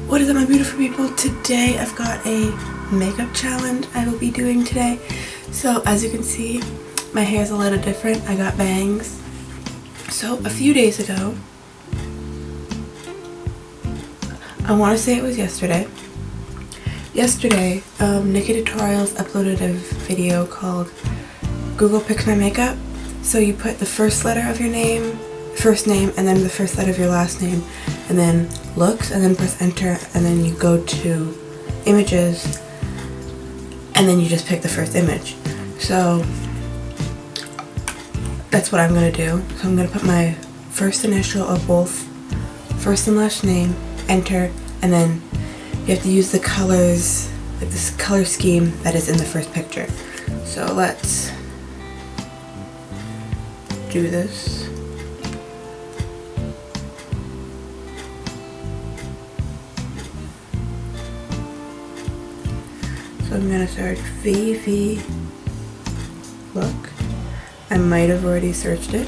What is up, my beautiful people? Today I've got a makeup challenge I will be doing today. So as you can see, my hair is a little different. I got bangs. So a few days ago, I want to say it was yesterday. Yesterday, Nikki Tutorials uploaded a video called Google Picks My Makeup. So you put the first letter of your name, first name, and then the first letter of your last name, and then looks, and then press enter, and then you go to images, and then you just pick the first image. So that's what I'm gonna do. So I'm gonna put my first initial of both first and last name, enter, and then you have to use the colors, like this color scheme that is in the first picture. So let's do this. So I'm gonna search VV look. I might have already searched it.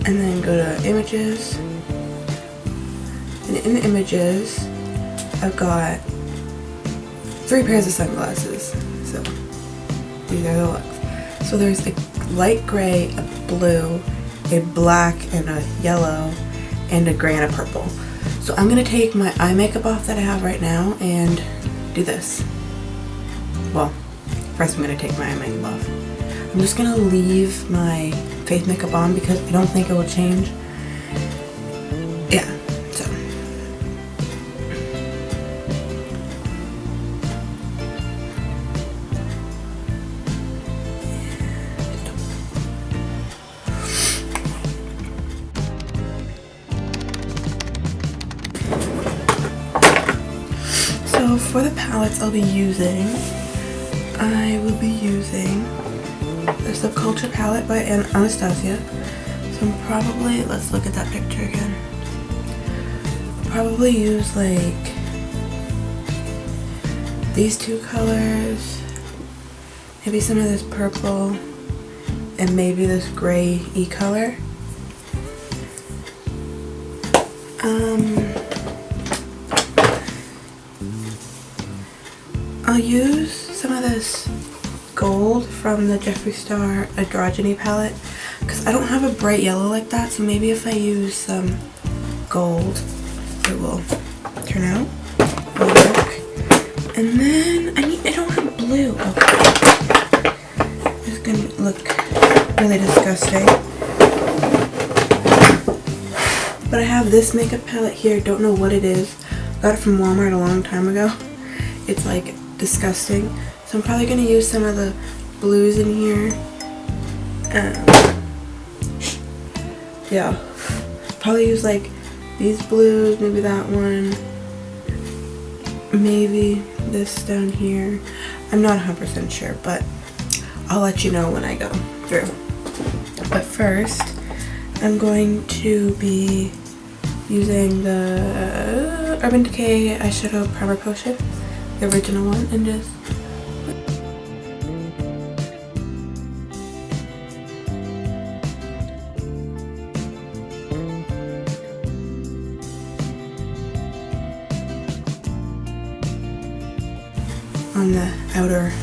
And then go to images. And in images, I've got 3 pairs of sunglasses. So these are the looks. So there's a light gray, a blue, a black, and a yellow, and a gray and a purple. So I'm going to take my eye makeup off that I have right now and do this. Well, first I'm going to take my eye makeup off. I'm just going to leave my face makeup on because I don't think it will change. Yeah, so. So for the palettes I will be using the Subculture palette by Anastasia. So I'm probably, let's look at that picture again. I'll probably use like these 2 colors, maybe some of this purple, and maybe this gray color. I'll use some of this gold from the Jeffree Star Androgyny palette because I don't have a bright yellow like that, so maybe if I use some gold it will turn out. It'll work. And then I don't have blue. Okay. It's gonna look really disgusting. But I have this makeup palette here, don't know what it is. Got it from Walmart a long time ago. It's like disgusting. So I'm probably going to use some of the blues in here. Yeah. Probably use like these blues, maybe that one. Maybe this down here. I'm not 100% sure, but I'll let you know when I go through. But first, I'm going to be using the Urban Decay Eyeshadow Primer Potion, the original one, and just on the outer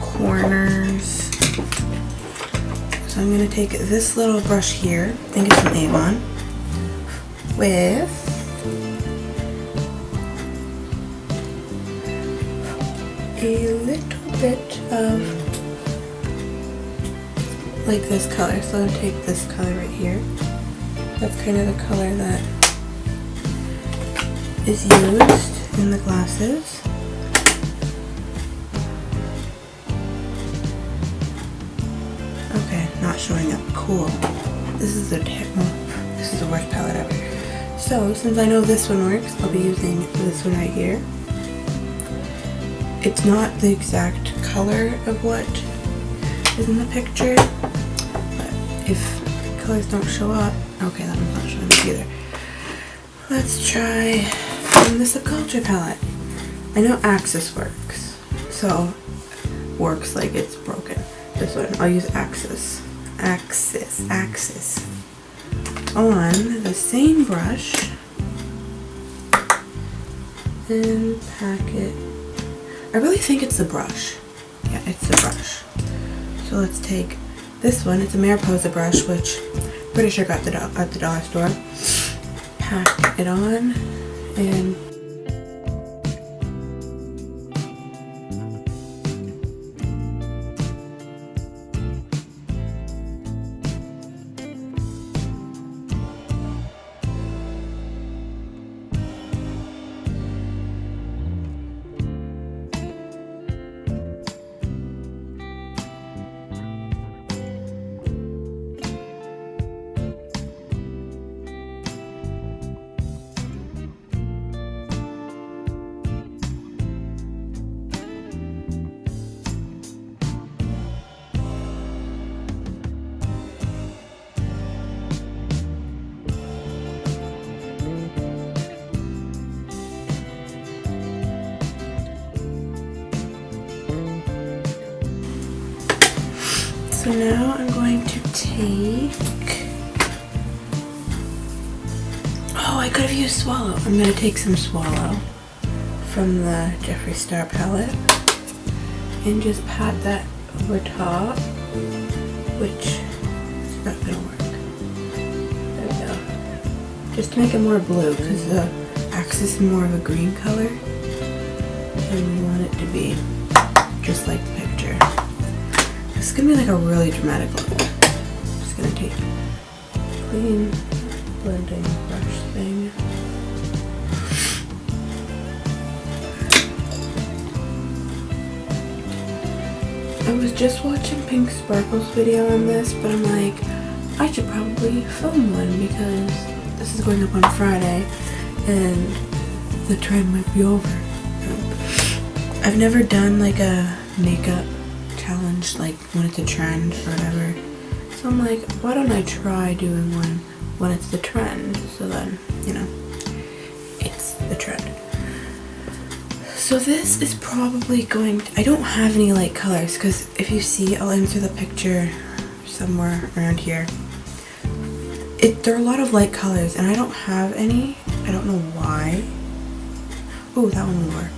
corners. So I'm going to take this little brush here, I think it's an Avon, with a little bit of like this color. So I'll take this color right here. That's kind of the color that is used in the glasses. Okay, not showing up. Cool. This is the worst palette ever. So since I know this one works, I'll be using this one right here. It's not the exact color of what is in the picture, but if colors don't show up, okay, that one's not showing up either. Let's try the Subculture palette. I know Axis works, so works like it's broken. This one, I'll use Axis. on the same brush and pack it. I really think it's the brush. Yeah, it's the brush. So let's take this one. It's a Mariposa brush, which I'm pretty sure got at the dollar store. Pack it on and so now I'm going to take, oh, I could have used Swallow. I'm going to take some Swallow from the Jeffree Star palette and just pat that over top, which is not going to work. There we go. Just to make it more blue, because the axis is more of a green color and we want it to be just like the picture. It's gonna be like a really dramatic look. I'm just gonna take a clean blending brush thing. I was just watching Pink Sparkle's video on this, but I'm like, I should probably film one because this is going up on Friday and the trend might be over. I've never done like a makeup challenge, like when it's a trend or whatever. So I'm like, why don't I try doing one when it's the trend? So then, you know, it's the trend. So this is probably going to, I don't have any light colors because if you see, I'll insert the picture somewhere around here. There are a lot of light colors and I don't have any. I don't know why. Oh, that one will work.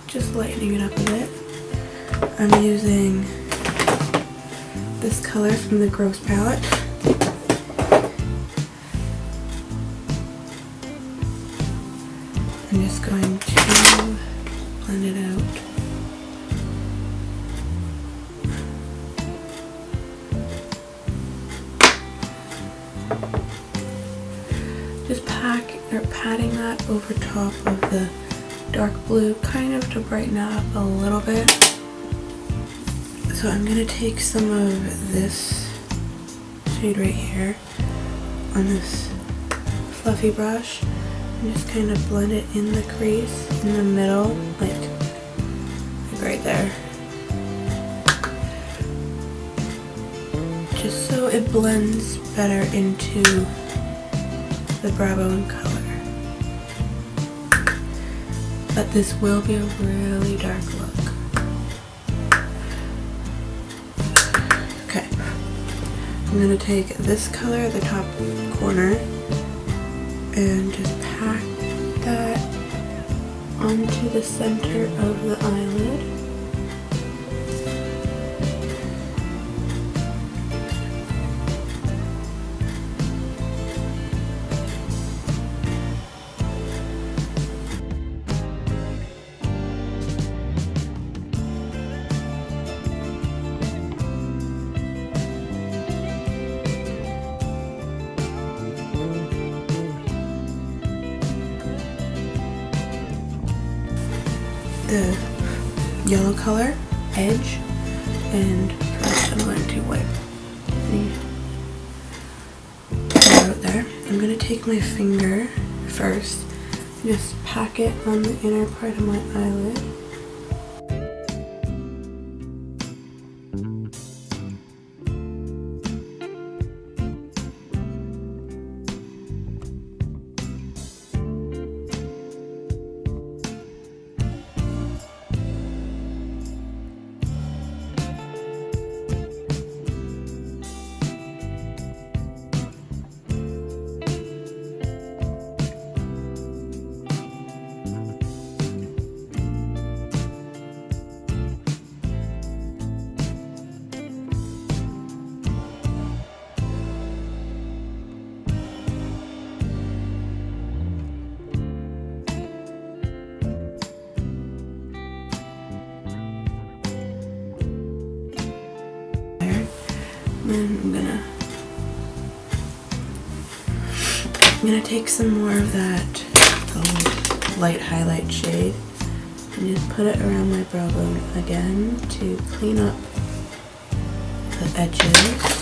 Just lightening it up a bit. I'm using this color from the Gross palette. I'm just going to blend it out. Just patting that over top of the dark blue, kind of to brighten it up a little bit. So I'm gonna take some of this shade right here on this fluffy brush and just kind of blend it in the crease in the middle, like right there, just so it blends better into the brow bone color. But this will be a really dark look. Okay, I'm gonna take this color at the top corner and just pack that onto the center of the eyelid. The yellow color edge, and first I'm going to wipe the color out there. I'm going to take my finger first, just pack it on the inner part of my eyelid. And I'm gonna take some more of that light highlight shade and just put it around my brow bone again to clean up the edges.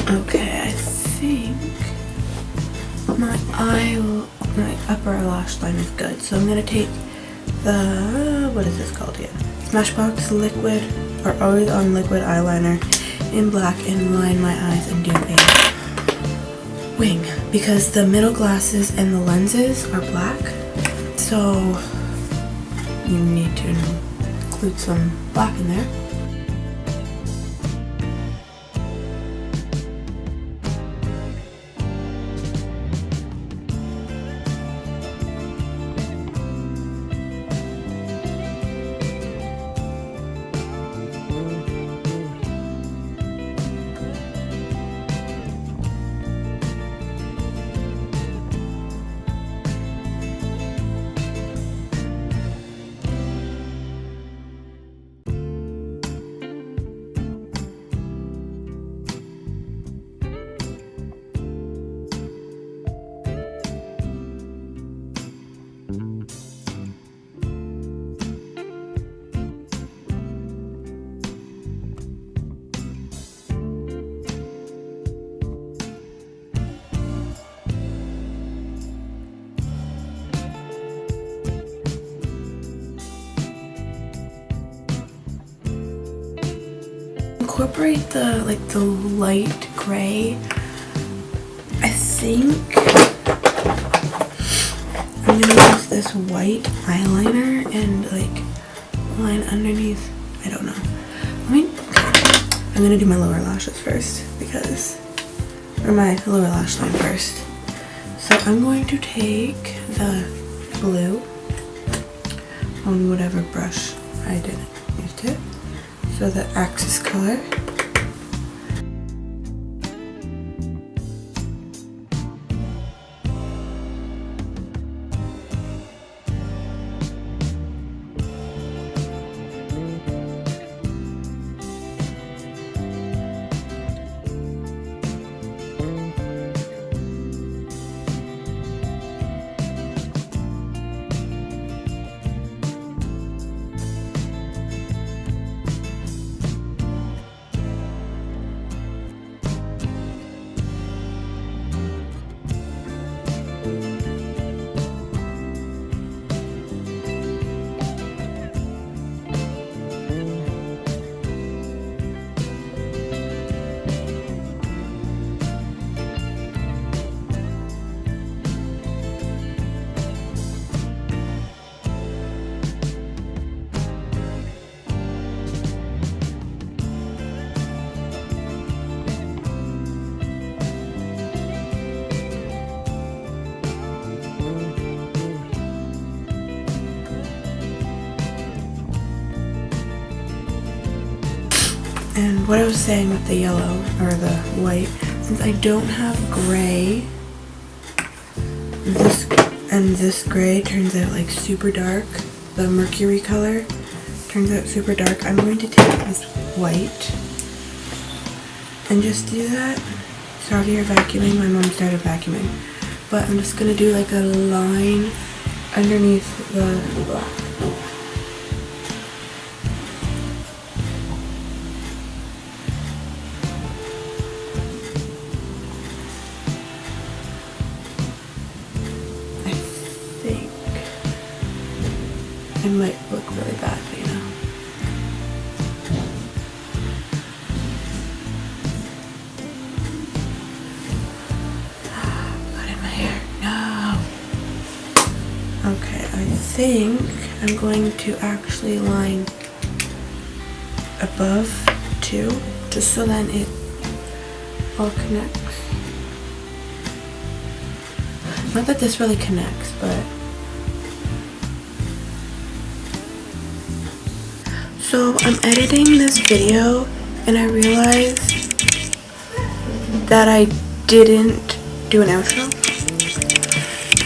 Okay, I think my upper lash line is good. So I'm gonna take the, what is this called again? Smashbox liquid, or Always On liquid eyeliner in black and line my eyes and do a wing because the middle glasses and the lenses are black. So you need to include some black in there. Incorporate the light gray. I think I'm gonna use this white eyeliner and line underneath. I don't know. I'm gonna do my lower lashes first or my lower lash line first. So I'm going to take the blue on whatever brush I didn't use it. So the Axis color. And what I was saying with the yellow or the white, since I don't have gray, this gray turns out super dark. The mercury color turns out super dark. I'm going to take this white and just do that. Sorry you're vacuuming, my mom started vacuuming. But I'm just gonna do a line underneath the black. It might look really bad, but Got in my hair. No. Okay, I think I'm going to actually line above too, just so then it all connects. Not that this really connects, but so I'm editing this video and I realized that I didn't do an outro.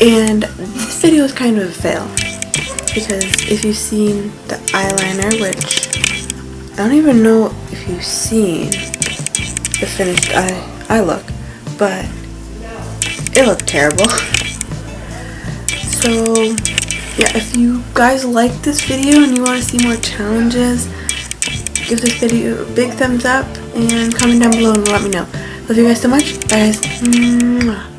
And this video is kind of a fail. Because if you've seen the eyeliner, which I don't even know if you've seen the finished eye look, but it looked terrible. So yeah, if you guys like this video and you want to see more challenges, give this video a big thumbs up and comment down below and let me know. Love you guys so much. Bye guys. Mwah.